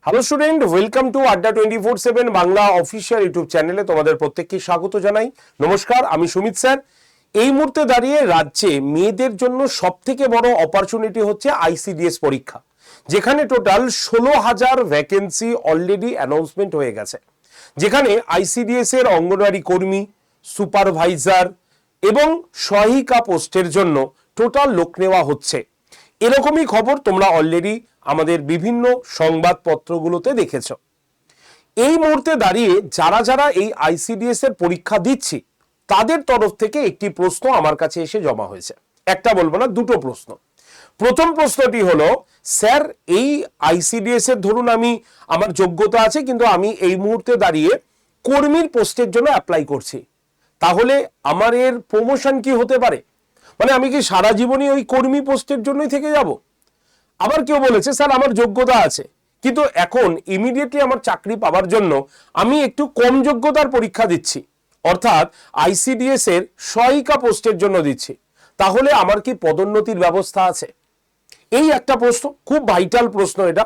Hello student, welcome to আড্ডা 24/7 Bangla official YouTube চ্যানেলে তোমাদের প্রত্যেককে স্বাগত জানাই। নমস্কার, আমি সুমিত স্যার। এই মুহূর্তে দাঁড়িয়ে রাজ্যে মেয়েদের জন্য সবথেকে বড় অপরচুনিটি হচ্ছে আইসিডিএস পরীক্ষা, যেখানে টোটাল 16,000 ভ্যাকেন্সি অলরেডি অ্যানাউন্সমেন্ট হয়ে গেছে, যেখানে আইসিডিএস এর অঙ্গনওয়াড়ি কর্মী, সুপারভাইজার এবং সহায়িকা পোস্টের জন্য টোটাল লোক নেওয়া হচ্ছে। এরকমই খবর তোমরা অলরেডি আমাদের বিভিন্ন সংবাদপত্রগুলোতে দেখেছ। এই মুহূর্তে দাঁড়িয়ে যারা যারা এই আইসিডিএস এর পরীক্ষা দিচ্ছি তাদের তরফ থেকে একটি প্রশ্ন আমার কাছে এসে জমা হয়েছে। একটা বলবো না, দুটো প্রশ্ন। প্রথম প্রশ্নটি হলো, স্যার এই আইসিডিএস এর ধরুন আমার যোগ্যতা আছে, কিন্তু আমি এই মুহূর্তে দাঁড়িয়ে কর্মীর পোস্টের জন্য অ্যাপ্লাই করছি, তাহলে আমার এর প্রমোশন কি হতে পারে? মানে আমি কি সারা জীবনই ওই কর্মী পোস্টের জন্যই থেকে যাব? আবার কেউ বলেছে, স্যার আমার যোগ্যতা আছে, কিন্তু এখন ইমিডিয়েটলি আমার চাকরি পাওয়ার জন্য আমি একটু কম যোগ্যতার পরীক্ষা দিচ্ছি, অর্থাৎ আইসিডিএস এর সহায়িকা পোস্টের জন্য দিচ্ছি, তাহলে আমার কি পদোন্নতির ব্যবস্থা আছে? এই একটা প্রশ্ন, খুব ভাইটাল প্রশ্ন এটা।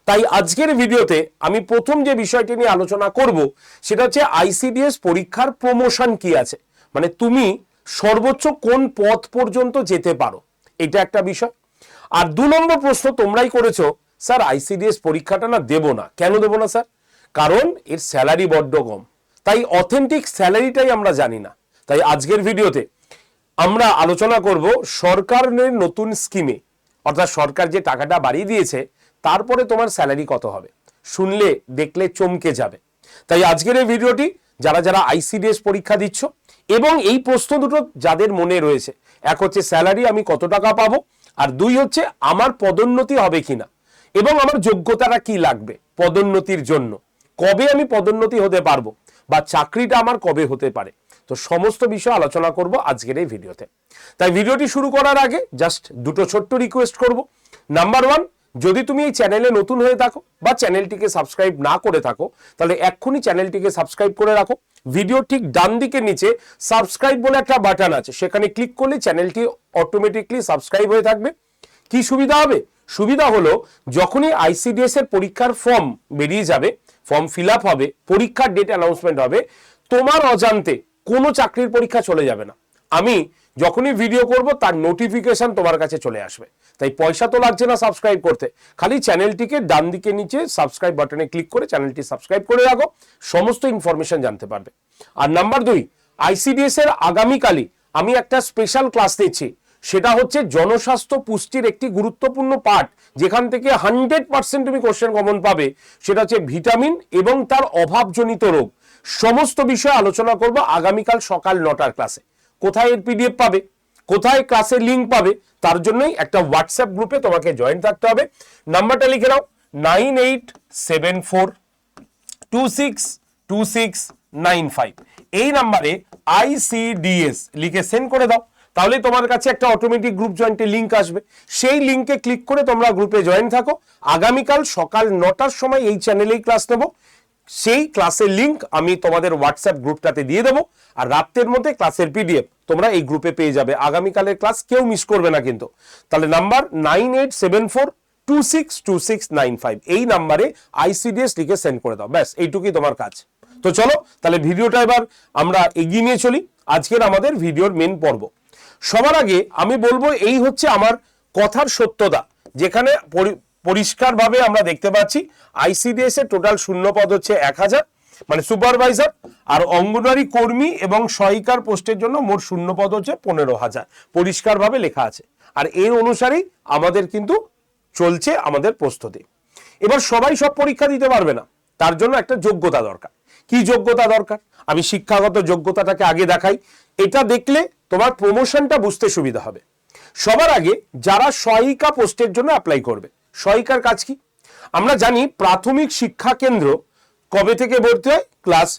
তাই আজকের ভিডিওতে আমি প্রথম যে বিষয়টি নিয়ে আলোচনা করব সেটা হচ্ছে আইসিডিএস পরীক্ষার প্রমোশন কি আছে, মানে তুমি সর্বোচ্চ কোন পদ পর্যন্ত যেতে পারো, এটা একটা বিষয়। আর 2 নম্বর প্রশ্ন তোমরাই করেছো, স্যার আইসিডিএস পরীক্ষাটা না দেবো না, কেন দেবো না স্যার? কারণ এর স্যালারি বড্ড কম, তাই অথেন্টিক স্যালারিটাই আমরা জানি না। তাই আজকের ভিডিওতে আমরা আলোচনা করব সরকারের নতুন স্কিমে, অর্থাৎ সরকার যে টাকাটা বাড়িয়ে দিয়েছে তারপরে তোমার স্যালারি কত হবে, শুনলে দেখলে চমকে যাবে। তাই আজকের এই ভিডিওটি যারা যারা আইসিডিএস পরীক্ষা দিচ্ছ এবং এই প্রশ্ন দুটো যাদের মনে রয়েছে, এক হচ্ছে স্যালারি আমি কত টাকা পাবো, আর 2 হচ্ছে আমার পদোন্নতি হবে কিনা এবং আমার যোগ্যতাটা কি লাগবে পদোন্নতির জন্য, কবে আমি পদোন্নতি হতে পারবো বা চাকরিটা আমার কবে হতে পারে। তো সমস্ত বিষয় আলোচনা করব আজকের এই ভিডিওতে। তাই ভিডিওটি শুরু করার আগে জাস্ট দুটো ছোট্ট রিকোয়েস্ট করব। নাম্বার 1, যদি তুমি এই চ্যানেলে নতুন হয়ে থাকো বা চ্যানেলটিকে সাবস্ক্রাইব না করে থাকো, তাহলে এক্ষুনি চ্যানেলটিকে সাবস্ক্রাইব করে রাখো। ভিডিও ঠিক ডান দিকের নিচে সাবস্ক্রাইব বলে একটা বাটন আছে, সেখানে ক্লিক করলে চ্যানেলটি অটোমেটিকলি সাবস্ক্রাইব হয়ে থাকবে। কি সুবিধা হবে? সুবিধা হলো যখনই আইসিডিএস এর পরীক্ষার ফর্ম বেরিয়ে যাবে, ফর্ম ফিল আপ হবে, পরীক্ষার ডেট অ্যানাউন্সমেন্ট হবে, তোমার অজান্তে কোনো চাকরির পরীক্ষা চলে যাবে না। আমি যখনই ভিডিও করব তার নোটিফিকেশন তোমার কাছে চলে আসবে। তাই পয়সা তো লাগছে না সাবস্ক্রাইব করতে, খালি চ্যানেলটিকে ডান দিকে নিচে সাবস্ক্রাইব বাটনে ক্লিক করে চ্যানেলটি সাবস্ক্রাইব করে রাখো, সমস্ত ইনফরমেশন জানতে পারবে। আর নাম্বার 2, আইসিডিএস এর আগামীকালই আমি একটা স্পেশাল ক্লাস নিচ্ছি, সেটা হচ্ছে জনস্বাস্থ্য পুষ্টির একটি গুরুত্বপূর্ণ পার্ট, যেখান থেকে 100% তুমি কোশ্চেন কমন পাবে। সেটা হচ্ছে ভিটামিন এবং তার অভাবজনিত রোগ। সমস্ত বিষয় আলোচনা করব আগামীকাল সকাল 9টার ক্লাসে। কোথায় এর পিডিএফ পাবে, কোথায় ক্লাসের লিঙ্ক পাবে, তার জন্যই একটা হোয়াটসঅ্যাপ গ্রুপে তোমাকে জয়েন থাকতে হবে। নাম্বারটা লিখে নাও, 9874262695। এই নাম্বারে আইসিডিএস লিখে সেন্ড করে দাও, তাহলে তোমার কাছে একটা অটোমেটিক গ্রুপ জয়েন্টের লিঙ্ক আসবে। সেই লিঙ্কে ক্লিক করে তোমরা গ্রুপে জয়েন থাকো। আগামীকাল সকাল 9টার সময় এই চ্যানেলেই ক্লাস নেব, সেই ক্লাসের লিঙ্ক আমি তোমাদের হোয়াটসঅ্যাপ গ্রুপটাতে দিয়ে দেবো। আর রাতের মধ্যে ক্লাসের পিডিএফ তোমরা এই গ্রুপে পেয়ে যাবে। আগামীকালের ক্লাস কেউ মিস করবে না কিন্তু। তাহলে নাম্বার 9874262695, এই নাম্বারে আইসিডিএস লিখে সেন্ড করে দাও, ব্যাস এইটুকুই তোমার কাজ। তো চলো তাহলে ভিডিওটা এবার আমরা এগিয়ে নিয়ে চলি আজকের আমাদের ভিডিওর মেন পর্ব। সবার আগে আমি বলবো, এই হচ্ছে আমার কথার সত্যতা, যেখানে পরিষ্কারভাবে আমরা দেখতে পাচ্ছি আইসিডিএস এর টোটাল শূন্য পদ হচ্ছে 1000, মানে সুপারভাইজার, আর অঙ্গনওয়াড়ি কর্মী এবং সহায়িকার পোস্টের জন্য মোট শূন্য পদ হচ্ছে 15,000, পরিষ্কারভাবে লেখা আছে। আর এর অনুসারেই আমাদের কিন্তু চলছে আমাদের প্রস্তুতি। এবার সবাই সব পরীক্ষা দিতে পারবে না, তার জন্য একটা যোগ্যতা দরকার। কি যোগ্যতা দরকার? আমি শিক্ষাগত যোগ্যতাটাকে আগে দেখাই, এটা দেখলে তোমার প্রমোশনটা বুঝতে সুবিধা হবে। সবার আগে যারা সহায়িকা পোস্টের জন্য অ্যাপ্লাই করবে, সহায়িকার কাজ কি? আমরা জানি প্রাথমিক শিক্ষা কেন্দ্র কবে থেকে ভর্তি হয়, ক্লাস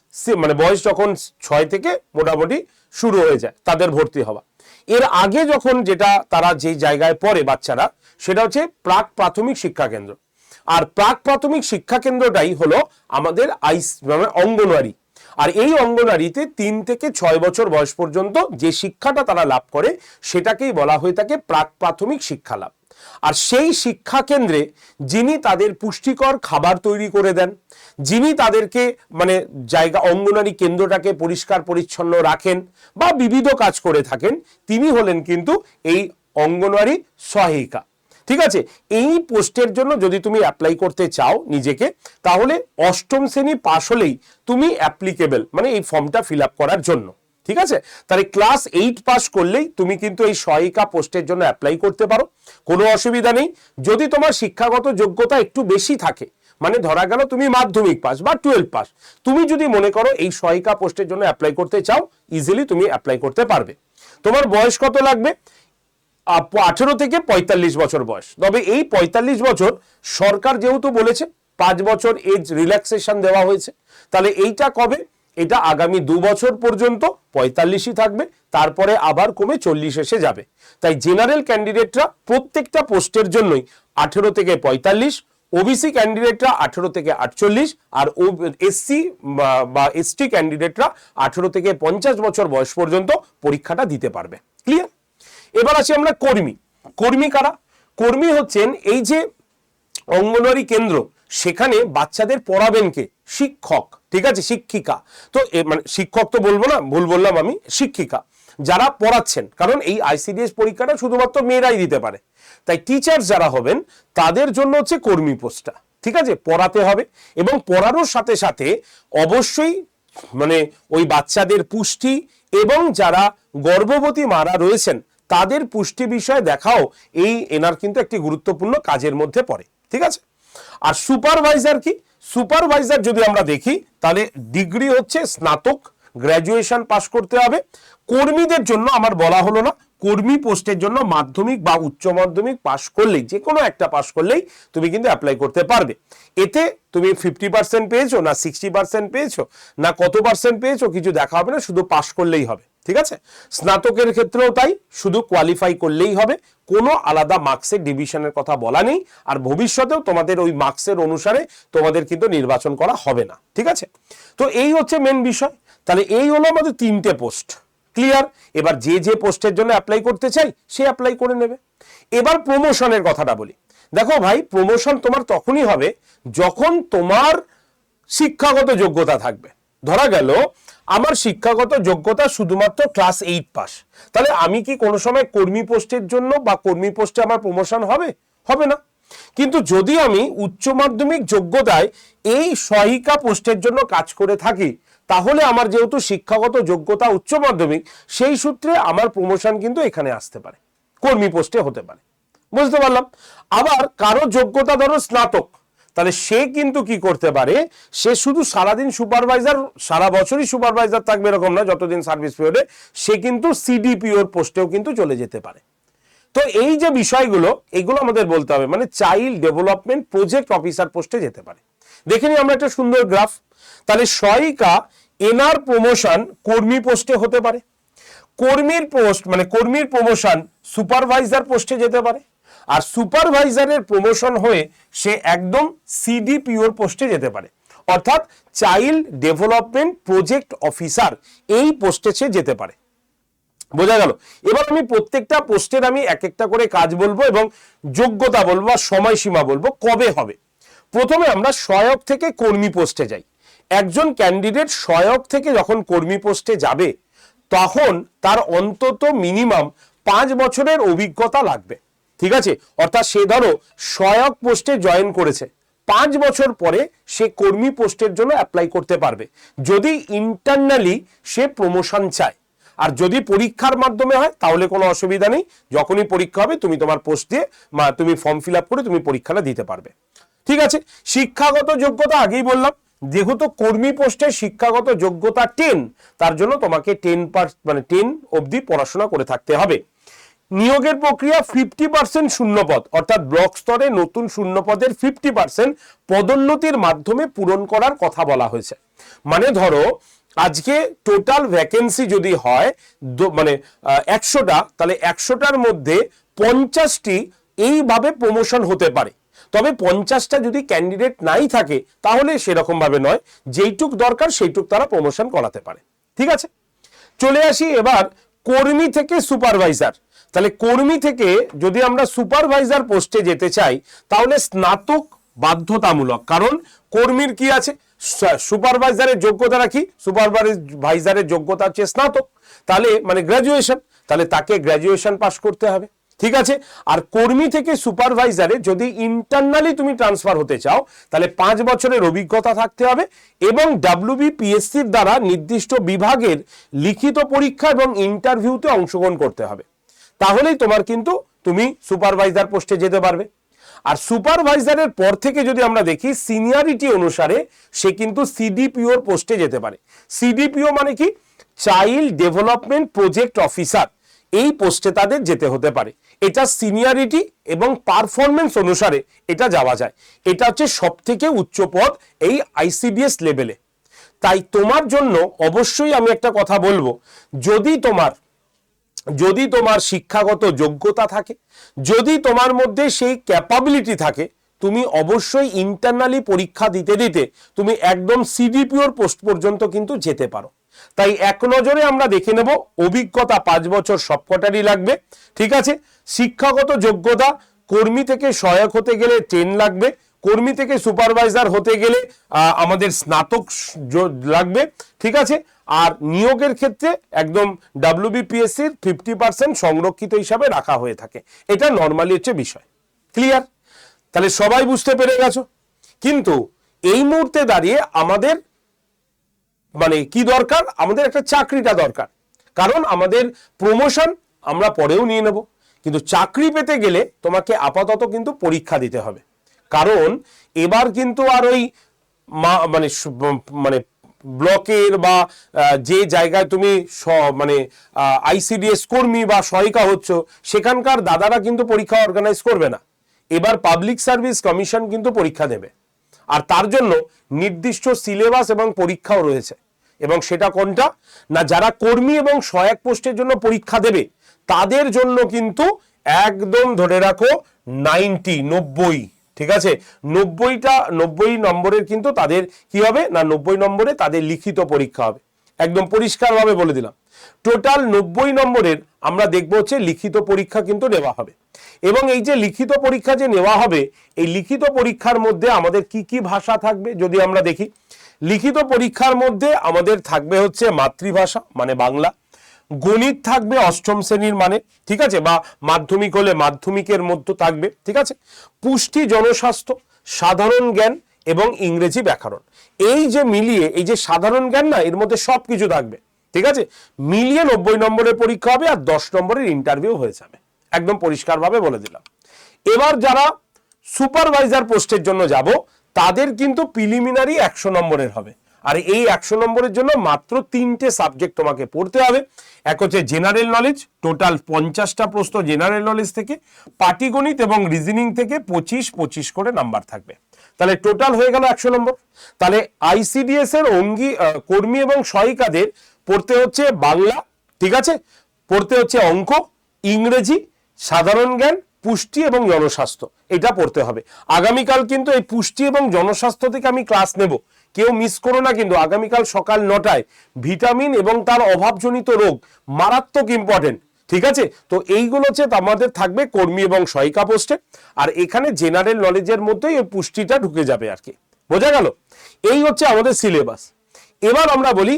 মানে বয়স যখন 6 থেকে মোটামুটি শুরু হয়ে যায় তাদের ভর্তি হওয়া। এর আগে যখন যেটা তারা যে জায়গায় পড়ে বাচ্চারা, সেটা হচ্ছে প্রাক প্রাথমিক শিক্ষা কেন্দ্র। আর প্রাক প্রাথমিক শিক্ষা কেন্দ্রটাই হলো আমাদের অঙ্গনওয়াড়ি। আর এই অঙ্গনারীতে 3 থেকে 6 বছর বয়স পর্যন্ত যে শিক্ষাটা তারা লাভ করে সেটাকেই বলা হয়ে থাকে প্রাক প্রাথমিক শিক্ষা লাভ। আর সেই শিক্ষা কেন্দ্রে যিনি তাদের পুষ্টিকর খাবার তৈরি করে দেন, যিনি তাদেরকে মানে জায়গা অঙ্গনারী কেন্দ্রটাকে পরিষ্কার পরিচ্ছন্ন রাখেন বা বিবিধ কাজ করে থাকেন, তিনি হলেন কিন্তু এই অঙ্গনওয়াড়ি সহায়িকা। ঠিক আছে, এই পোস্টের জন্য যদি তুমি অ্যাপ্লাই করতে চাও নিজেকে, তাহলে 8ম শ্রেণী পাশ হলেই তুমি অ্যাপ্লিকেবল, মানে এই ফর্মটা ফিল আপ করার জন্য। ঠিক আছে, তাহলে ক্লাস 8 পাস করলেই তুমি কিন্তু এই সহায়িকা পোস্টের জন্য অ্যাপ্লাই করতে পারো, কোনো অসুবিধা নেই। যদি তোমার শিক্ষাগত যোগ্যতা একটু বেশি থাকে, মানে ধরা গেল তুমি মাধ্যমিক পাস বা 12 পাস, তুমি যদি মনে করো এই সহায়িকা পোস্টের জন্য অ্যাপ্লাই করতে চাও, ইজিলি তুমি অ্যাপ্লাই করতে পারবে। তোমার বয়স কত লাগবে? 18 থেকে 45 বছর বয়স। তবে এই 45 বছর সরকার যেহেতু বলেছে 5 বছর এজ রিল্যাক্সেশন দেওয়া হয়েছে, তাহলে এইটা কবে? এটা আগামী 2 বছর পর্যন্ত 45ই থাকবে, তারপরে আবার কমে 40 এসে যাবে। তাই জেনারেল ক্যান্ডিডেটরা প্রত্যেকটা পোস্টের জন্যই 18 থেকে 45, ওবিসি ক্যান্ডিডেটরা 18 থেকে 48, আর এসসি বা এসটি ক্যান্ডিডেটরা 18 থেকে 50 বছর বয়স পর্যন্ত পরীক্ষাটা দিতে পারবে। ক্লিয়ার? এবার আসি আমরা কর্মী। কর্মী কারা? কর্মী হচ্ছেন এই যে অঙ্গনওয়াড়ি কেন্দ্র, সেখানে বাচ্চাদের পড়াবেন কে? শিক্ষক। ঠিক আছে, শিক্ষিকা। তো মানে শিক্ষক তো বলবো না, ভুল বললাম আমি, শিক্ষিকা যারা পড়াচ্ছেন, কারণ এই আইসিডিএস পরীক্ষাটা শুধুমাত্র মেয়েরাই দিতে পারে। তাই টিচার যারা হবেন তাদের জন্য হচ্ছে কর্মী পোস্টটা। ঠিক আছে, পড়াতে হবে এবং পড়ানোর সাথে সাথে অবশ্যই মানে ওই বাচ্চাদের পুষ্টি এবং যারা গর্ভবতী মারা রয়েছেন তাদের পুষ্টি বিষয়ে দেখাও এই এনার কিন্তু একটি গুরুত্বপূর্ণ কাজের মধ্যে পড়ে। ঠিক আছে, আর সুপারভাইজার কি? সুপারভাইজার যদি আমরা দেখি তাহলে ডিগ্রি হচ্ছে স্নাতক, গ্র্যাজুয়েশন পাস করতে হবে। কর্মীদের জন্য আমার বলা হলো না, কর্মী পোস্টের জন্য মাধ্যমিক বা উচ্চ মাধ্যমিক পাস করলেই, যে কোনো একটা পাস করলেই তুমি কিন্তু অ্যাপ্লাই করতে পারবে। এতে তুমি 50% পেয়েছো না 60% পেয়েছো না কত পার্সেন্ট পেয়েছো কিছু দেখা হবে না, শুধু পাস করলেই হবে। ঠিক আছে, স্নাতকের ক্ষেত্রেও তাই, শুধু কোয়ালিফাই করলেই হবে, কোনো আলাদা মার্কসের ডিভিশনের কথা বলা নেই। আর ভবিষ্যতেও তোমাদের ওই মার্কসের অনুসারে তোমাদের কিন্তু নির্বাচন করা হবে না। ঠিক আছে, তো এই হচ্ছে মেন বিষয়। তাহলে এই হলো আমাদের 3টে পোস্ট। ক্লিয়ার? এবার যে যে পোস্টের জন্য অ্যাপ্লাই করতে চাই সে অ্যাপ্লাই করে নেবে। এবার প্রমোশনের কথাটা বলি। দেখো ভাই, প্রমোশন তোমার তখনই হবে যখন তোমার শিক্ষাগত যোগ্যতা থাকবে। ধরা গেল আমার শিক্ষাগত যোগ্যতা শুধুমাত্র ক্লাস 8 পাস, তাহলে আমি কি কোনো সময় কর্মী পোস্টের জন্য বা কর্মী পোস্টে আমার প্রমোশন হবে? হবে না। কিন্তু যদি আমি উচ্চ মাধ্যমিক যোগ্যতায় এই সহায়িকা পোস্টের জন্য কাজ করে থাকি, তাহলে আমার যেহেতু শিক্ষাগত যোগ্যতা উচ্চ মাধ্যমিক, সেই সূত্রে আমার প্রমোশন কিন্তু এখানে আসতে পারে, কর্মী পোস্টে হতে পারে। বুঝতে পারলাম? আবার কারো যোগ্যতা ধরো স্নাতক, তাহলে সে কিন্তু কি করতে পারে, সে শুধু সারাদিন সুপারভাইজার, সারা বছরই সুপারভাইজার থাকবে এরকম না, যতদিন সার্ভিস পিরিয়ডে, সে কিন্তু সিডিপিওর পোস্টেও কিন্তু চলে যেতে পারে। তো এই যে বিষয়গুলো, এগুলো আমাদের বলতে হবে, মানে চাইল্ড ডেভেলপমেন্ট প্রজেক্ট অফিসার পোস্টে যেতে পারে। দেখে নিই আমরা একটা সুন্দর গ্রাফ। তাহলে সহায়িকা এনার প্রমোশন কর্মী পোস্টে হতে পারে, কর্মীর পোস্ট মানে কর্মীর প্রমোশন সুপারভাইজার পোস্টে যেতে পারে, আর সুপারভাইজারের প্রমোশন হয়ে সে একদম সিডিপিওর পোস্টে যেতে পারে, অর্থাৎ চাইল্ড ডেভেলপমেন্ট প্রজেক্ট অফিসার এই পোস্টে সে যেতে পারে। বোঝা গেল? এবার আমি প্রত্যেকটা পোস্টের আমি এক একটা করে কাজ বলবো এবং যোগ্যতা বলবো আর সময়সীমা বলবো কবে হবে। প্রথমে আমরা সহায়ক থেকে কর্মী পোস্টে যাই। একজন ক্যান্ডিডেট সহায়ক থেকে যখন কর্মী পোস্টে যাবে, তখন তার অন্তত মিনিমাম 5 বছরের অভিজ্ঞতা লাগবে। ঠিক আছে, অর্থাৎ সে ধরো সহায়ক পোস্টে জয়েন করেছে, 5 বছর পরে সে কর্মী পোস্টের জন্য অ্যাপ্লাই করতে পারবে, যদি ইন্টারনালি সে প্রমোশন চায়। আর যদি পরীক্ষার মাধ্যমে হয় তাহলে কোনো অসুবিধা নেই, যখনই পরীক্ষা হবে তুমি তোমার পোস্ট দিয়ে তুমি ফর্ম ফিল আপ করে তুমি পরীক্ষাটা দিতে পারবে। ঠিক আছে, শিক্ষাগত যোগ্যতা আগেই বললাম, যেহেতু কর্মী পোস্টে শিক্ষাগত যোগ্যতা 10, তার জন্য তোমাকে 10 অবধি পড়াশোনা করে থাকতে হবে। নিয়োগের প্রক্রিয়া 50% শূন্যপদ, অর্থাৎ ব্লক স্তরে নতুন শূন্যপদের 50% পদোন্নতির মাধ্যমে পূরণ করার কথা বলা হয়েছে। মানে ধরো আজকে টোটাল ভ্যাকেন্সি যদি হয় মানে 100টা, তাহলে 100টার মধ্যে 50টি এইভাবে প্রমোশন হতে পারে। তবে 50টা যদি ক্যান্ডিডেট নাই থাকে তাহলে সেরকম ভাবে নয়, যেইটুক দরকার সেইটুক তারা প্রমোশন করাতে পারে। ঠিক আছে, চলে আসি এবার কর্মী থেকে সুপারভাইজার। তাহলে কর্মী থেকে যদি আমরা সুপারভাইজার পোস্টে যেতে চাই তাহলে স্নাতক বাধ্যতামূলক, কারণ কর্মীর কি আছে, সুপারভাইজারের যোগ্যতা কি, সুপারভাইজারের যোগ্যতা হচ্ছে স্নাতক, তাহলে মানে গ্র্যাজুয়েশন, তাহলে তাকে গ্র্যাজুয়েশন পাস করতে হবে। ঠিক আছে, আর কর্মী থেকে সুপারভাইজারে যদি ইন্টারনালি তুমি ট্রান্সফার হতে চাও তাহলে 5 বছরের অভিজ্ঞতা থাকতে হবে এবং WBPSCর দ্বারা নির্দিষ্ট বিভাগের লিখিত পরীক্ষা এবং ইন্টারভিউতে অংশগ্রহণ করতে হবে, তাহলেই তোমার কিন্তু তুমি সুপারভাইজার পোস্টে যেতে পারবে। আর সুপারভাইজারের পর থেকে যদি আমরা দেখি সিনিয়রিটি অনুসারে সে কিন্তু CDPOর পোস্টে যেতে পারে। CDPO মানে কি, চাইল্ড ডেভেলপমেন্ট প্রজেক্ট অফিসার, এই পোস্টে তাদের যেতে হতে পারে। এটা সিনিয়রিটি এবং পারফরমেন্স অনুসারে এটা যাওয়া যায়, এটা হচ্ছে সব থেকে উচ্চ পদ এই ICDS লেভেলে। তাই তোমার জন্য অবশ্যই আমি একটা কথা বলবো, যদি তোমার শিক্ষাগত যোগ্যতা থাকে, যদি তোমার মধ্যে সেই ক্যাপাবিলিটি থাকে, তুমি অবশ্যই ইন্টারনালি পরীক্ষা দিতে দিতে তুমি একদম CDPOর পোস্ট পর্যন্ত কিন্তু যেতে পারো। তাই এক নজরে আমরা দেখে নেব, অভিজ্ঞতা 5 বছর সবকটারই লাগবে। ঠিক আছে, শিক্ষাগত যোগ্যতা কর্মী থেকে সহায়ক হতে গেলে 10 লাগবে, কর্মী থেকে সুপারভাইজার হতে গেলে আমাদের স্নাতক লাগবে। ঠিক আছে, আর নিয়োগের ক্ষেত্রে একদম WBPSCর 50% সংরক্ষিত হিসাবে রাখা হয়ে থাকে, এটা নর্মালি হচ্ছে বিষয়। ক্লিয়ার? তাহলে সবাই বুঝতে পেরে গেছো। কিন্তু এই মুহূর্তে দাঁড়িয়ে আমাদের মানে কি দরকার, আমাদের একটা চাকরিটা দরকার, কারণ আমাদের প্রমোশন আমরা পরেও নিয়ে নেব, কিন্তু চাকরি পেতে গেলে তোমাকে আপাতত কিন্তু পরীক্ষা দিতে হবে। কারণ এবার কিন্তু আর ওই মানে মানে ব্লকের বা যে জায়গায় তুমি মানে ICDS কর্মী বা সহায়িকা হচ্ছ সেখানকার দাদারা কিন্তু পরীক্ষা অর্গানাইজ করবে না, এবার পাবলিক সার্ভিস কমিশন কিন্তু পরীক্ষা দেবে। আর তার জন্য নির্দিষ্ট সিলেবাস এবং পরীক্ষাও রয়েছে, এবং সেটা কোনটা না, যারা কর্মী এবং সহায়ক পোস্টের জন্য পরীক্ষা দেবে তাদের জন্য কিন্তু একদম ধরে রাখো 90 ঠিক আছে, 90 নম্বরের কিন্তু তাদের কি হবে না, 90 নম্বরে তাদের লিখিত পরীক্ষা হবে। একদম পরিষ্কারভাবে বলে দিলাম, টোটাল 90 নম্বরের আমরা দেখবো হচ্ছে লিখিত পরীক্ষা কিন্তু নেওয়া হবে। এবং এই যে লিখিত পরীক্ষা যে নেওয়া হবে, এই লিখিত পরীক্ষার মধ্যে আমাদের কি কি ভাষা থাকবে যদি আমরা দেখি, লিখিত পরীক্ষার মধ্যে আমাদের থাকবে হচ্ছে মাতৃভাষা মানে বাংলা, গণিত থাকবে 8ম শ্রেণীর মানে, ঠিক আছে, বা মাধ্যমিক হলে মাধ্যমিকের মধ্যে থাকবে। ঠিক আছে, পুষ্টি, জনস্বাস্থ্য, সাধারণ জ্ঞান এবং ইংরেজি ব্যাকরণ, এই যে মিলিয়ে এই যে সাধারণ জ্ঞান না, এর মধ্যে সব কিছু থাকবে। ঠিক আছে, মিলিয়ে 90 নম্বরের পরীক্ষা হবে আর 10 নম্বরের ইন্টারভিউ হয়ে যাবে, একদম পরিষ্কারভাবে বলে দিলাম। এবার যারা সুপারভাইজার পোস্টের জন্য যাব তাদের কিন্তু প্রিলিমিনারি 100 নম্বরের হবে, আর এই 100 নম্বরের জন্য মাত্র 3টে সাবজেক্ট তোমাকে পড়তে হবে। এক হচ্ছে জেনারেল নলেজ, টোটাল 50টা প্রশ্ন জেনারেল নলেজ থেকে, পাটিগণিত এবং রিজনিং থেকে 25 করে নাম্বার থাকবে, তাহলে টোটাল হয়ে গেল 100 নম্বর। তাহলে ICDS এর কর্মী এবং সহায়িকাদের পড়তে হচ্ছে বাংলা, ঠিক আছে, পড়তে হচ্ছে অঙ্ক, ইংরেজি, সাধারণ জ্ঞান, পুষ্টি এবং জনস্বাস্থ্য, এটা পড়তে হবে। আগামীকাল কিন্তু এই পুষ্টি এবং জনস্বাস্থ্য থেকে আমি ক্লাস নেব, কেউ মিস করো না কিন্তু। আগামীকাল সকাল 9টায় ভিটামিন এবং তার অভাবজনিত রোগ মারাত্মক ইম্পর্টেন্ট, ঠিক আছে। তো এইগুলো হচ্ছে আমাদের থাকবে কর্মী এবং সহায়িকা পোস্টে, আর এখানে জেনারেল নলেজের মধ্যেই এই পুষ্টিটা ঢুকে যাবে আর কি, বোঝা গেল। এই হচ্ছে আমাদের সিলেবাস। এবার আমরা বলি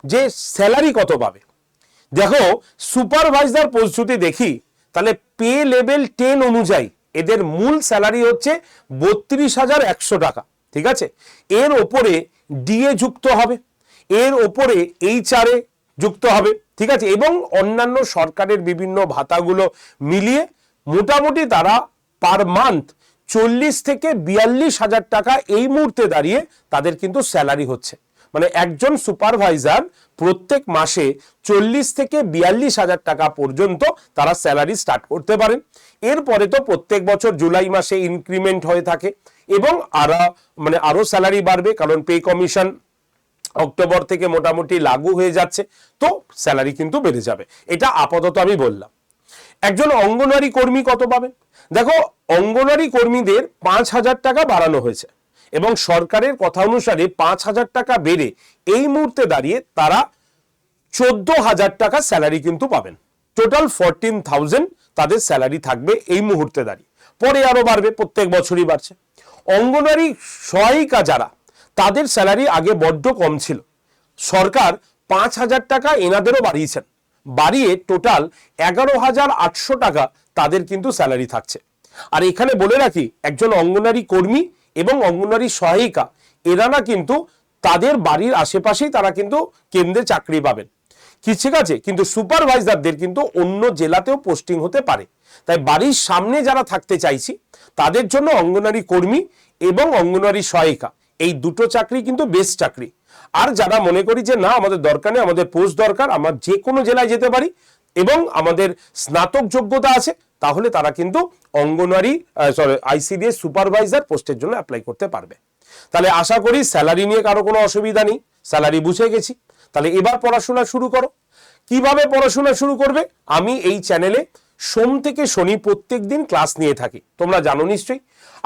যে স্যালারি কত পাবে। দেখো সুপারভাইজার পোস্ট যদি দেখি তাহলে পে লেভেল 10 অনুযায়ী এদের মূল স্যালারি হচ্ছে 32,100 টাকা, ঠিক আছে। এর ওপরে ডিএ যুক্ত হবে, এর ওপরে HR যুক্ত হবে, ঠিক আছে, এবং অন্যান্য সরকারের বিভিন্ন ভাতাগুলো মিলিয়ে মোটামুটি তারা পার মান্থ 40 থেকে 42,000 টাকা এই মুহূর্তে দাঁড়িয়ে তাদের কিন্তু স্যালারি হচ্ছে। মানে একজন সুপারভাইজার প্রত্যেক মাসে 40 থেকে 42,000 টাকা পর্যন্ত তারা স্যালারি স্টার্ট করতে পারেন। এরপরে তো প্রত্যেক বছর জুলাই মাসে ইনক্রিমেন্ট হয়ে থাকে এবং আরো স্যালারি বাড়বে, কারণ পে কমিশন অক্টোবর থেকে মোটামুটি লাগু হয়ে যাচ্ছে, তো স্যালারি কিন্তু বেড়ে যাবে। এটা আপাতত আমি বললাম। একজন অঙ্গনওয়াড়ি কর্মী কত পাবেন? দেখো, অঙ্গনারী কর্মীদের 5,000 টাকা বাড়ানো হয়েছে এবং সরকারের কথা অনুসারে 5,000 টাকা বেড়ে এই মুহূর্তে দাঁড়িয়ে তারা 14,000 টাকা স্যালারি কিন্তু পাবেন। টোটাল 14,000 তাদের স্যালারি থাকবে এই মুহূর্তে দাঁড়িয়ে, পরে আরো বাড়বে, প্রত্যেক বছরই বাড়ছে। অঙ্গনারী সহায়িকা যারা, তাদের স্যালারি আগে বড্ড কম ছিল, সরকার 5,000 টাকা এনাদেরও বাড়িয়েছেন, বাড়িয়ে টোটাল 11,800 টাকা তাদের কিন্তু স্যালারি থাকছে। আর এখানে বলে রাখি, একজন অঙ্গনারী কর্মী এবং অঙ্গনারী সহায়িকা এরা না কিন্তু তাদের বাড়ির আশেপাশেই তারা কিন্তু কেন্দ্রে চাকরি পাবেন, কি ঠিক আছে, কিন্তু সুপারভাইজারদের কিন্তু অন্য জেলাতেও পোস্টিং হতে পারে। তাই বাড়ির সামনে যারা থাকতে চাইছি তাদের জন্য অঙ্গনারী কর্মী এবং অঙ্গনারী সহায়িকা এই দুটো চাকরি কিন্তু বেস্ট চাকরি। আর যারা মনে করি যে না আমাদের দরকার নেই, আমাদের পোস্ট দরকার, আমরা যে কোনো জেলায় যেতে পারি এবং আমাদের স্নাতক যোগ্যতা আছে, তাহলে তারা কিন্তু অঙ্গনওয়াড়ি আইসিডিএস সুপারভাইজার পোস্টের জন্য অ্যাপ্লাই করতে পারবে। তাহলে আশা করি স্যালারি নিয়ে কারো কোনো অসুবিধা নেই, স্যালারি বুঝে গেছি। তাহলে এবার পড়াশোনা শুরু করো। কিভাবে পড়াশোনা শুরু করবে? আমি এই চ্যানেলে সোম থেকে শনি প্রত্যেক দিন ক্লাস নিয়ে থাকি, তোমরা জানো নিশ্চয়ই।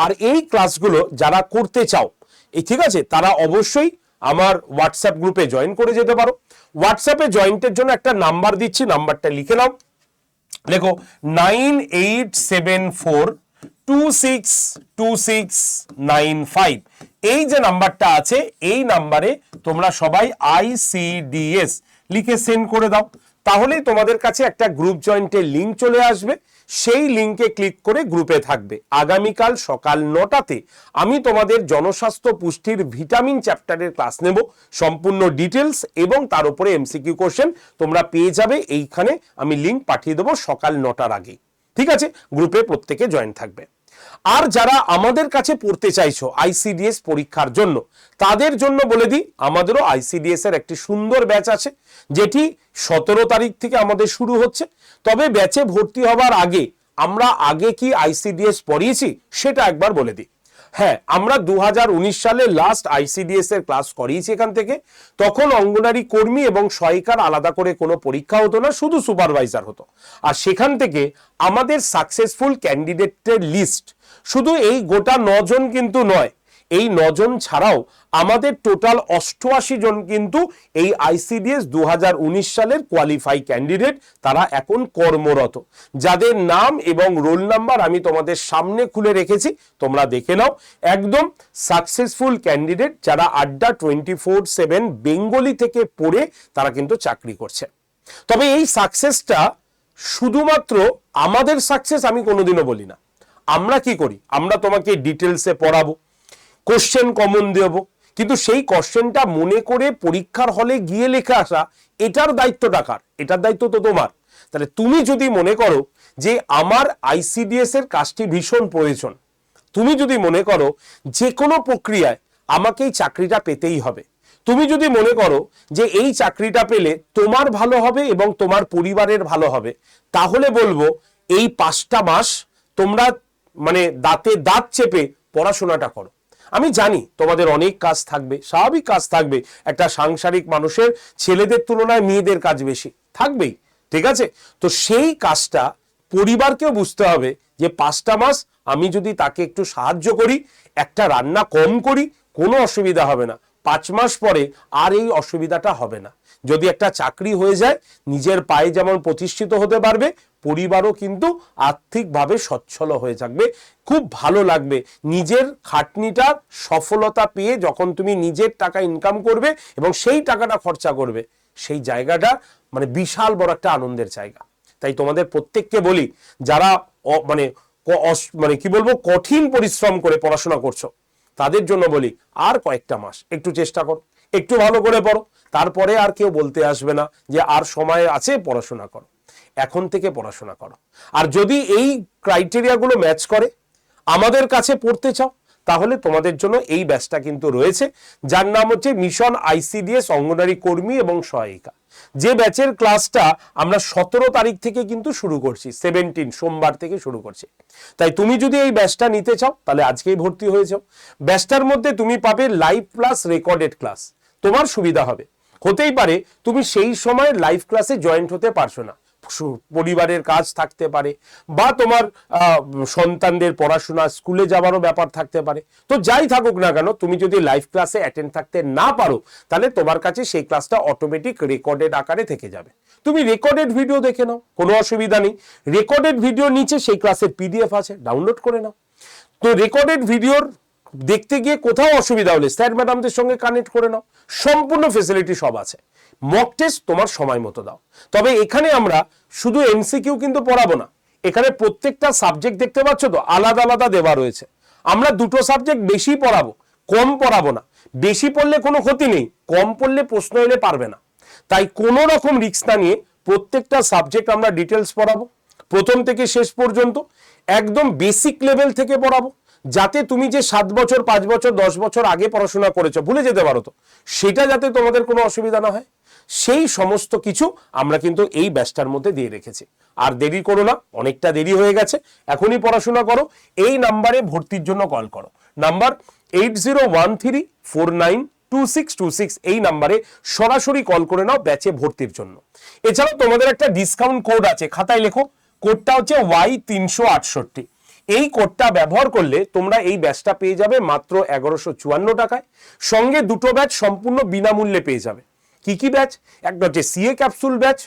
আর এই ক্লাসগুলো যারা করতে চাও, ঠিক আছে, তারা অবশ্যই আমার হোয়াটসঅ্যাপ গ্রুপে জয়েন করে যেতে পারো। হোয়াটসঅ্যাপে জয়েন্টের জন্য একটা নাম্বার দিচ্ছি, নাম্বারটা লিখে নাও। দেখো 9874262695, এই যে নাম্বারটা আছে এই নাম্বারে তোমরা সবাই ICDS লিখে সেন্ড করে দাও, তাহলেই তোমাদের কাছে একটা গ্রুপ জয়েন্টের লিঙ্ক চলে আসবে। সেই লিঙ্কে ক্লিক করে গ্রুপে থাকবে। আগামীকাল সকাল 9টাতে আমি তোমাদের জনস্বাস্থ্য পুষ্টির ভিটামিন চ্যাপ্টারের ক্লাস নেব, সম্পূর্ণ ডিটেলস এবং তার উপরে MCQ কোশ্চেন তোমরা পেয়ে যাবে। এইখানে আমি লিঙ্ক পাঠিয়ে দেবো সকাল 9টার আগে, ঠিক আছে? গ্রুপে প্রত্যেকে জয়েন থাকবে। আর যারা আমাদের কাছে পড়তে চাইছো ICDS পরীক্ষার জন্য, তাদের জন্য বলে দিই, আমাদেরও ICDS এর একটি সুন্দর ব্যাচ আছে, যেটি 17 তারিখ থেকে আমাদের শুরু হচ্ছে। তবে ব্যাচে ভর্তি হবার আগে আমরা আগে কি ICDS পড়িয়েছি সেটা একবার বলে দিই। হ্যাঁ, আমরা 2019 সালে লাস্ট ICDS এর ক্লাস করিয়েছি এখান থেকে। তখন অঙ্গনারী কর্মী এবং সহায়িকার আলাদা করে কোনো পরীক্ষা হতো না, শুধু সুপারভাইজার হতো। আর সেখান থেকে আমাদের সাকসেসফুল ক্যান্ডিডেটের লিস্ট শুধু এই গোটা 9 জন কিন্তু নয়, এই 9 জন ছাড়াও আমাদের টোটাল 88 জন কিন্তু এই ICDS 2019 সালের কোয়ালিফাই ক্যান্ডিডেট, তারা এখন কর্মরত, যাদের নাম এবং রোল নাম্বার আমি তোমাদের সামনে খুলে রেখেছি, তোমরা দেখে নাও। একদম সাকসেসফুল ক্যান্ডিডেট যারা আড্ডা 24/7 বেঙ্গলি থেকে পড়ে তারা কিন্তু চাকরি করছে। তবে এই সাকসেসটা শুধুমাত্র আমাদের সাকসেস আমি কোনোদিনও বলি না। আমরা কি করি? আমরা তোমাকে ডিটেলসে পড়াবো, কোশ্চেন কমন দেব, কিন্তু সেই কোশ্চেনটা মনে করে পরীক্ষার হলে গিয়ে লিখে আসা, এটার দায়িত্বটা কার? এটার দায়িত্ব তো তোমার। তাহলে তুমি যদি মনে করো যে আমার ICDS এর কাজটি ভীষণ প্রয়োজন, তুমি যদি মনে করো যে কোনো প্রক্রিয়ায় আমাকে এই চাকরিটা পেতেই হবে, তুমি যদি মনে করো যে এই চাকরিটা পেলে তোমার ভালো হবে এবং তোমার পরিবারের ভালো হবে, তাহলে বলবো এই 5টা মাস তোমরা মানে দাঁতে দাঁত চেপে পড়াশোনাটা করো। আমি জানি তোমাদের অনেক কাজ থাকবে, স্বাভাবিক কাজ থাকবে, একটা সাংসারিক মানুষের ছেলেদের তুলনায় মেয়েদের কাজ বেশি থাকবেই, ঠিক আছে? তো সেই কাজটা পরিবারকেও বুঝতে হবে যে 5টা মাস আমি যদি তাকে একটু সাহায্য করি, একটা রান্না কম করি, কোনো অসুবিধা হবে না। 5 মাস পরে আর এই অসুবিধাটা হবে না। যদি একটা চাকরি হয়ে যায়, নিজের পায়ে যেমন প্রতিষ্ঠিত হতে পারবে, পরিবারও কিন্তু আর্থিকভাবে সচ্ছল হয়ে থাকবে, খুব ভালো লাগবে। নিজের খাটনিটার সফলতা পেয়ে যখন তুমি নিজের টাকা ইনকাম করবে এবং সেই টাকাটা খরচা করবে, সেই জায়গাটা মানে বিশাল বড় একটা আনন্দের জায়গা। তাই তোমাদের প্রত্যেককে বলি, যারা মানে কি বলবো কঠিন পরিশ্রম করে পড়াশোনা করছো, তাদের জন্য বলি আর কয়েকটা মাস একটু চেষ্টা করো, একটু ভালো করে পড়ো, তারপরে আর কেউ বলতে আসবে না যে আর সময় আছে, পড়াশোনা করো, এখন থেকে পড়াশোনা করো। আর যদি এই ক্রাইটেরিয়াগুলো ম্যাচ করে, আমাদের কাছে পড়তে চাও, তাহলে তোমাদের জন্য এই ব্যাচটা কিন্তু রয়েছে, যার নাম হচ্ছে মিশন ICDS অঙ্গনারী কর্মী এবং সহায়িকা। যে ব্যাচের ক্লাসটা আমরা 17 তারিখ থেকে কিন্তু শুরু করছি, 17 সোমবার থেকে শুরু করছি। তাই তুমি যদি এই ব্যাচটা নিতে চাও, তাহলে আজকেই ভর্তি হয়ে যাও। ব্যাচটার মধ্যে তুমি পাবে লাইভ প্লাস রেকর্ডেড ক্লাস। তোমার সুবিধা হবে, হতেই পারে তুমি সেই সময় লাইভ ক্লাসে জয়েন্ট হতে পারছো না, পরিবারের কাজ থাকতে পারে, বা তোমার সন্তানদের পড়াশোনা, স্কুলে যাওয়ারও ব্যাপার থাকতে পারে। তো যাই থাকুক না কেন, তুমি যদি লাইভ ক্লাসে অ্যাটেন্ড থাকতে না পারো, তাহলে তোমার কাছে সেই ক্লাসটা অটোমেটিক রেকর্ডেড আকারে থেকে যাবে। তুমি রেকর্ডেড ভিডিও দেখে নাও, কোনো অসুবিধা নেই। রেকর্ডেড ভিডিও নিচে সেই ক্লাসের পিডিএফ আছে, ডাউনলোড করে নাও। তো রেকর্ডেড ভিডিওর দেখতে গিয়ে কোথাও অসুবিধা হলে স্যার ম্যাডামদের সঙ্গে কানেক্ট করে নাও, সম্পূর্ণ ফেসিলিটি সব আছে। মক টেস্ট তোমার সময় মতো দাও। তবে এখানে আমরা শুধু এমসিকিউ কিন্তু পড়াবো না, এখানে প্রত্যেকটা সাবজেক্ট দেখতে পাচ্ছ তো আলাদা আলাদা দেওয়া রয়েছে। আমরা দুটো সাবজেক্ট বেশি পড়াবো, কম পড়াবো না। বেশি পড়লে কোনো ক্ষতি নেই, কম পড়লে প্রশ্ন এলে পারবে না। তাই কোনো রকম রিস্ক না নিয়ে প্রত্যেকটা সাবজেক্ট আমরা ডিটেলস পড়াবো, প্রথম থেকে শেষ পর্যন্ত একদম বেসিক লেভেল থেকে পড়াবো, যাতে তুমি যে 7 বছর 5 বছর 10 বছর আগে পড়াশোনা করেছো ভুলে যেতে পারো, তো সেটা যাতে তোমাদের কোনো অসুবিধা না হয়, সেই সমস্ত কিছু আমরা কিন্তু এই ব্যাচটার মধ্যে দিয়ে রেখেছি। আর দেরি করো না, অনেকটা দেরি হয়ে গেছে, এখনই পড়াশোনা করো। এই নাম্বারে ভর্তির জন্য কল করো, নাম্বার 8013492626, এই নাম্বারে সরাসরি কল করে নাও ব্যাচে ভর্তির জন্য। এছাড়াও তোমাদের একটা ডিসকাউন্ট কোড আছে, খাতায় লেখো, কোডটা হচ্ছে Y368। এই কোডটা ব্যবহার করলে তোমরা এই ব্যাচটা পেয়ে যাবে মাত্র 1154 টাকায়। সঙ্গে দুটো ব্যাচ সম্পূর্ণ বিনামূল্যে পেয়ে যাবে। কি কি ব্যাচ? একটা হচ্ছে সিএ ক্যাপসুল ব্যাচ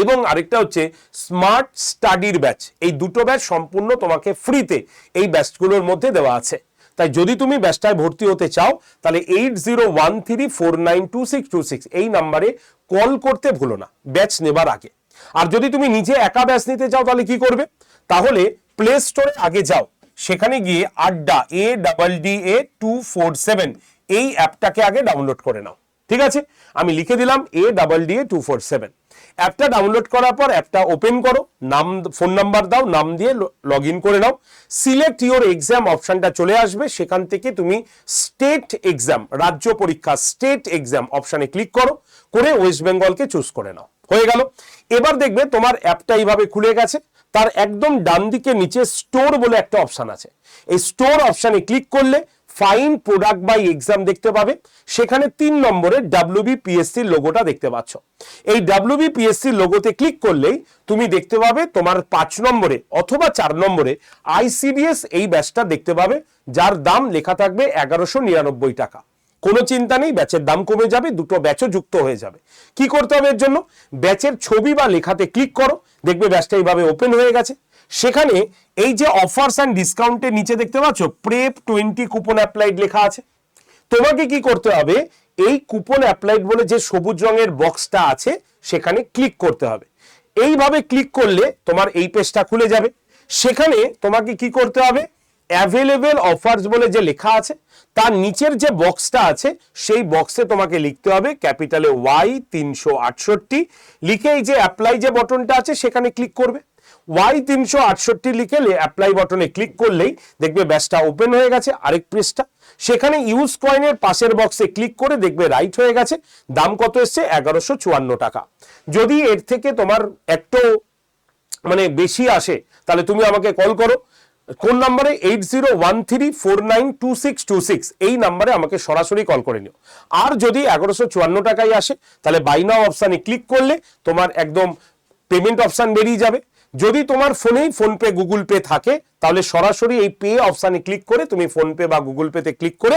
এবং আরেকটা হচ্ছে স্মার্ট স্টাডির ব্যাচ। এই দুটো ব্যাচ সম্পূর্ণ তোমাকে ফ্রিতে এই ব্যাচগুলোর মধ্যে দেওয়া আছে। তাই যদি তুমি ব্যাচটায় ভর্তি হতে চাও, তাহলে 8013492626 এই নাম্বারে কল করতে ভুলো না ব্যাচ নেবার আগে। আর যদি তুমি নিজে একা ব্যাচ নিতে চাও, তাহলে কি করবে? তাহলে প্লে স্টোরে আগে যাও, সেখানে গিয়ে আড্ডা ADDA247 এই অ্যাপটাকে আগে ডাউনলোড করে নাও। ঠিক আছে, আমি লিখে দিলাম ADDA247। অ্যাপটা ডাউনলোড করার পর অ্যাপটা ওপেন করো, নাম ফোন নাম্বার দাও, নাম দিয়ে লগ ইন করে নাও। সিলেক্ট ইউর এক্সাম অপশনটা চলে আসবে, সেখান থেকে তুমি স্টেট এক্সাম, রাজ্য পরীক্ষা স্টেট এক্সাম অপশনে ক্লিক করো, করে ওয়েস্ট বেঙ্গলকে চুজ করে নাও। হয়ে গেল। এবার দেখবে তোমার অ্যাপটা এইভাবে খুলে গেছে। তার একদম ডান দিকে নিচে স্টোর বলে একটা অপশন আছে, এই স্টোর অপশনে ক্লিক করলে ফাইন প্রোডাক্ট বাই এক্সাম দেখতে পাবে। সেখানে 3 নম্বরে WBPSC লোগোটা দেখতে পাচ্ছ। এই WBPSC লোগোতে ক্লিক করলেই তুমি দেখতে পাবে তোমার 5 নম্বরে অথবা 4 নম্বরে ICDS এই ব্যাচটা দেখতে পাবে, যার দাম লেখা থাকবে 1199 টাকা। কোনো চিন্তা নেই, ব্যাচের দাম কমে যাবে, দুটো ব্যাচও যুক্ত হয়ে যাবে। কি করতে হবে এর জন্য? ব্যাচের ছবি বা লেখাতে ক্লিক করো, দেখবে ব্যাচটা এইভাবে ওপেন হয়ে গেছে। সেখানে এই যে অফার্স অ্যান্ড ডিসকাউন্টের নিচে দেখতে পাচ্ছ প্রেপ 20 কুপন অ্যাপ্লাইড লেখা আছে। তোমাকে কি করতে হবে? এই কুপন অ্যাপ্লাইড বলে যে সবুজ রঙের বক্সটা আছে সেখানে ক্লিক করতে হবে। এইভাবে ক্লিক করলে তোমার এই পেজটা খুলে যাবে। সেখানে তোমাকে কি করতে হবে? অ্যাভেলেবেল অফার্স বলে যে লেখা আছে তার নিচের যে বক্সটা আছে সেই বক্সে তোমাকে লিখতে হবে ক্যাপিটালে Y368, লিখে এই যে অ্যাপ্লাই যে বটনটা আছে সেখানে ক্লিক করবে। Y368 লিখে অ্যাপ্লাই বটনে ক্লিক করলেই দেখবে ব্যাচটা ওপেন হয়ে গেছে আরেক পেজটা। সেখানে ইউজ কয়েনের পাশের বক্সে ক্লিক করে দেখবে রাইট হয়ে গেছে। দাম কত এসছে? 1154 টাকা। যদি এর থেকে তোমার একটু বেশি আসে তাহলে তুমি আমাকে কল করো। কোন নাম্বারে? 8013492626 এই নাম্বারে আমাকে সরাসরি কল করে নিও। আর যদি 1154 টাকায় আসে তাহলে বাই নাও অপশানে ক্লিক করলে তোমার একদম পেমেন্ট অপশান বেরিয়ে যাবে। যদি তোমার ফোনেই ফোনপে গুগল পে থাকে তাহলে সরাসরি এই পে অপশানে ক্লিক করে তুমি ফোনপে বা গুগল পেতে ক্লিক করে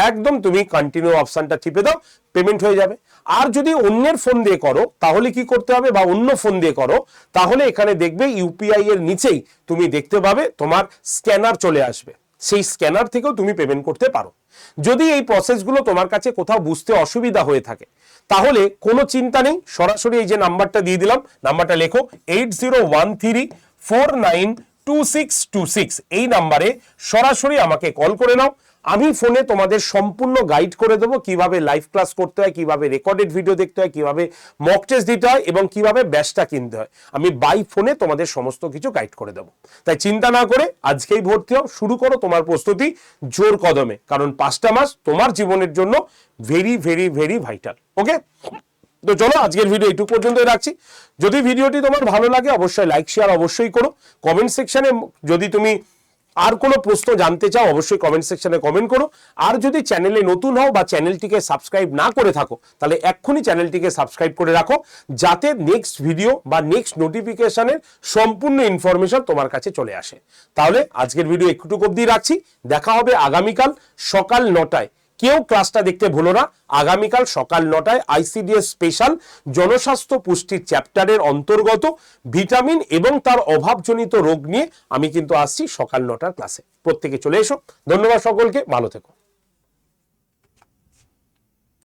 একদম তুমি কন্টিনিউ অপশানটা টিপে দাও, পেমেন্ট হয়ে যাবে। আর যদি অন্যের ফোন দিয়ে করো তাহলে কি করতে হবে? বা অন্য ফোন দিয়ে করো তাহলে এখানে দেখবে ইউপিআই এর নিচেই তুমি দেখতে পাবে তোমার স্ক্যানার চলে আসবে, সেই স্ক্যানার থেকেও তুমি পেমেন্ট করতে পারো। যদি এই প্রসেসগুলো তোমার কাছে কোথাও বুঝতে অসুবিধা হয়ে থাকে তাহলে কোনো চিন্তা নেই, সরাসরি এই যে নাম্বারটা দিয়ে দিলাম, নাম্বারটা লেখো 8013492626 এই নাম্বারে সরাসরি আমাকে কল করে নাও। আমি ফোনে তোমাদের সম্পূর্ণ গাইড করে দেবো কিভাবে লাইভ ক্লাস করতে হয়, কিভাবে রেকর্ডেড ভিডিও দেখতে হয়, কিভাবে মক টেস্ট দিতে হয় এবং কিভাবে ব্যাচটা কিনতে হয়। আমি বাই ফোনে তোমাদের সমস্ত কিছু গাইড করে দেবো। তাই চিন্তা না করে আজকেই ভর্তি হও, শুরু করো তোমার প্রস্তুতি জোর কদমে, কারণ 5টা মাস তোমার জীবনের জন্য ভেরি ভেরি ভেরি ভাইটাল। ওকে, তো চলো আজকের ভিডিও এইটুকু পর্যন্তই রাখছি। যদি ভিডিওটি তোমার ভালো লাগে অবশ্যই লাইক শেয়ার অবশ্যই করো। কমেন্ট সেকশনে যদি তুমি আর কোনো প্রশ্ন জানতে চাও অবশ্যই কমেন্ট সেকশনে কমেন্ট করো। আর যদি চ্যানেলে নতুন হও বা চ্যানেলটিকে সাবস্ক্রাইব না করে থাকো তাহলে এক্ষুনি চ্যানেলটিকে সাবস্ক্রাইব করে রাখো, যাতে নেক্সট ভিডিও বা নেক্সট নোটিফিকেশনের সম্পূর্ণ ইনফরমেশন তোমার কাছে চলে আসে। তাহলে আজকের ভিডিও একটুকু অবধি রাখছি, দেখা হবে আগামীকাল সকাল 9টায়। কেউ ক্লাসটা দেখতে ভুলো না। আগামীকাল সকাল 9টায় আইসিডিএস স্পেশাল জনস্বাস্থ্য পুষ্টির চ্যাপ্টারের অন্তর্গত ভিটামিন এবং তার অভাবজনিত রোগ নিয়ে আমি কিন্তু আসছি সকাল 9টার ক্লাসে। প্রত্যেকে চলে এসো। ধন্যবাদ সকলকে, ভালো থেকো।